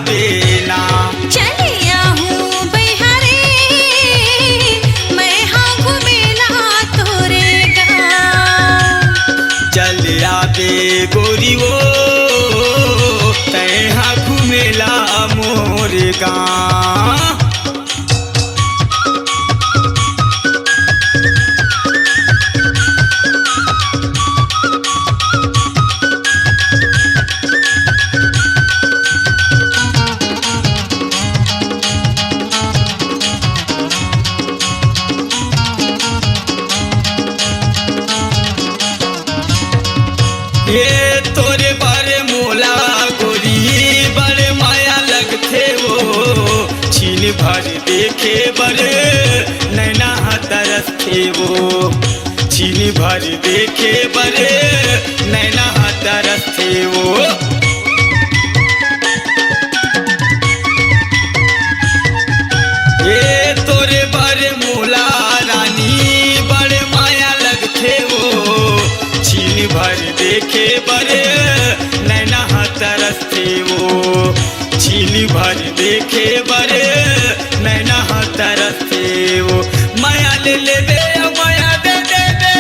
बेना। चलिया हूँ बिहारी मैं हाँ घूमेला तोरे गाँव। चलिया बे गोरी वो तैहा घूमेला मोर गाँव। ये तोरे बारे मोला गोरी बड़े माया लगथे वो, छीन भर देखे बड़े नैना तरसथे वो, छीन भर देखे बड़े नैना तरसथे वो। ये तोरे बारे मोला रानी बड़े माया लगथे वो, छीन भर देखे बड़े नैना तरसथे वो, छीन भर देखे बड़े नैना तरसथे वो। माया ले ले बे माया दे दे बे,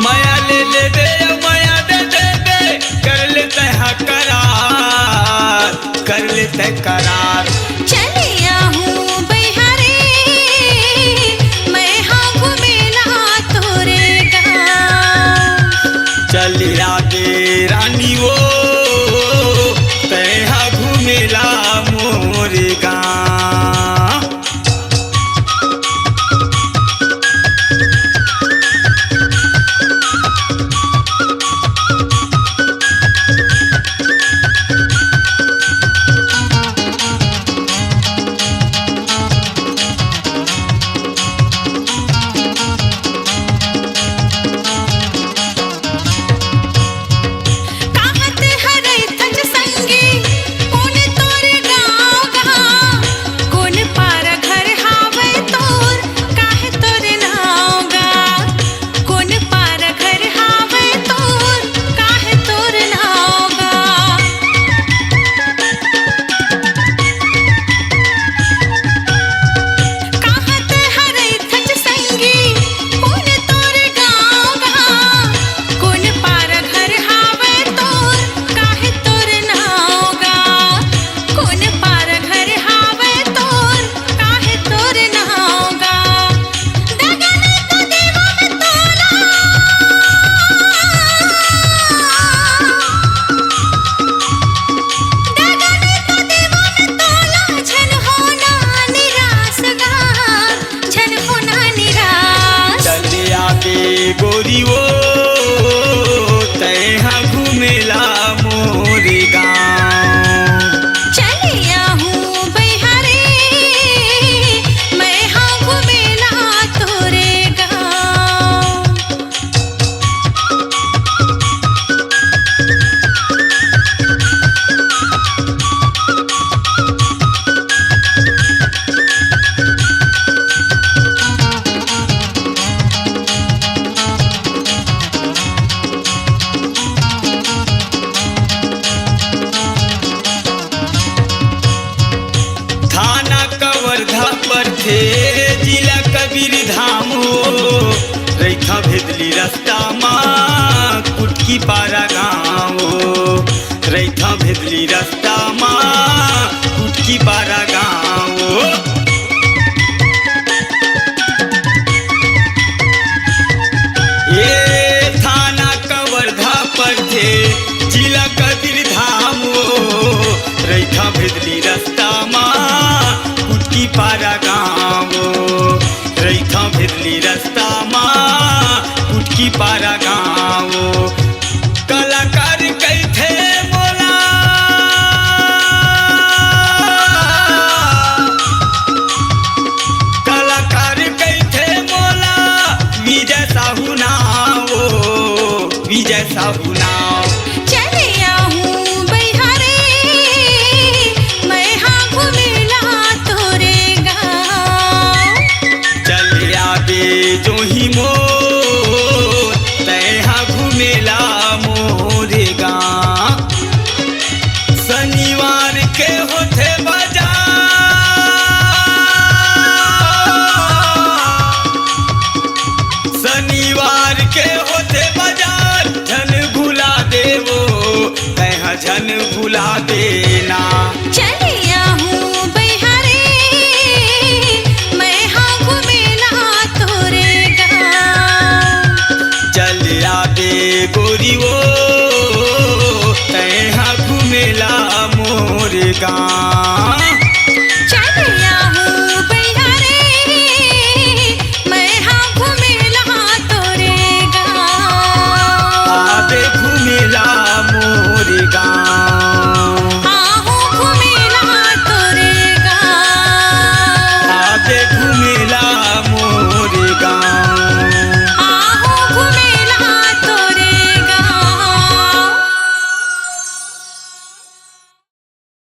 माया ले ले बे माया दे दे बे, कर लेते हैं करार, कर लेते करार। चलिया हूँ बिहारी मैं हाँ घूमेला तोरे गाँव। चलिया गे रानी वो तैहा घूमेला मोर गाँव। काहत हरै तज संगी कौन तोरे गाँव गा, कौन पार घर हावै तोर काहे तोरे नाव गा, कौन पार घर हावै तोर काहे तोर नाव गा। काहत हरै तज संगी कौन तोरे गाँव गा, कौन पार घर हावै तोर काहे तोर नाव गा, कौन पार घर हावै तोर काहे तोर नाव गा। दगन तो देवा में तोला दगन तो देवा में तोला झन होना निराश गा, झन होना निराश। चलिया गे गोरी वो तैहा घूमेला मोर गाँव। चलिया हूँ बिहारी मैं हाँ घूमेला तोरे गाँव। थाना कवर्धा पर थे जिला कबीर धाम हो, रैथा भेदली रास्ता माँ कुटकी पारा गाँव हो, रैथा भेदली रास्ता माँ कुटकी पारा गाँव हो। ये थाना कवर्धा पर थे जिला कबीर धाम हो, रैथा भेदली रास्ता माँ कुटकी पारा गाँव हो, रैथा भेदली रास्ता माँ कुटकी पारा गाँव हो। कलाकार कैथे मोला भुला देना। चलिया हूँ बैहारे मैं हाँ घूमेला तोरे गाँव। चलिया बे गोरी वो तैहा घुमेला मोर गाँव।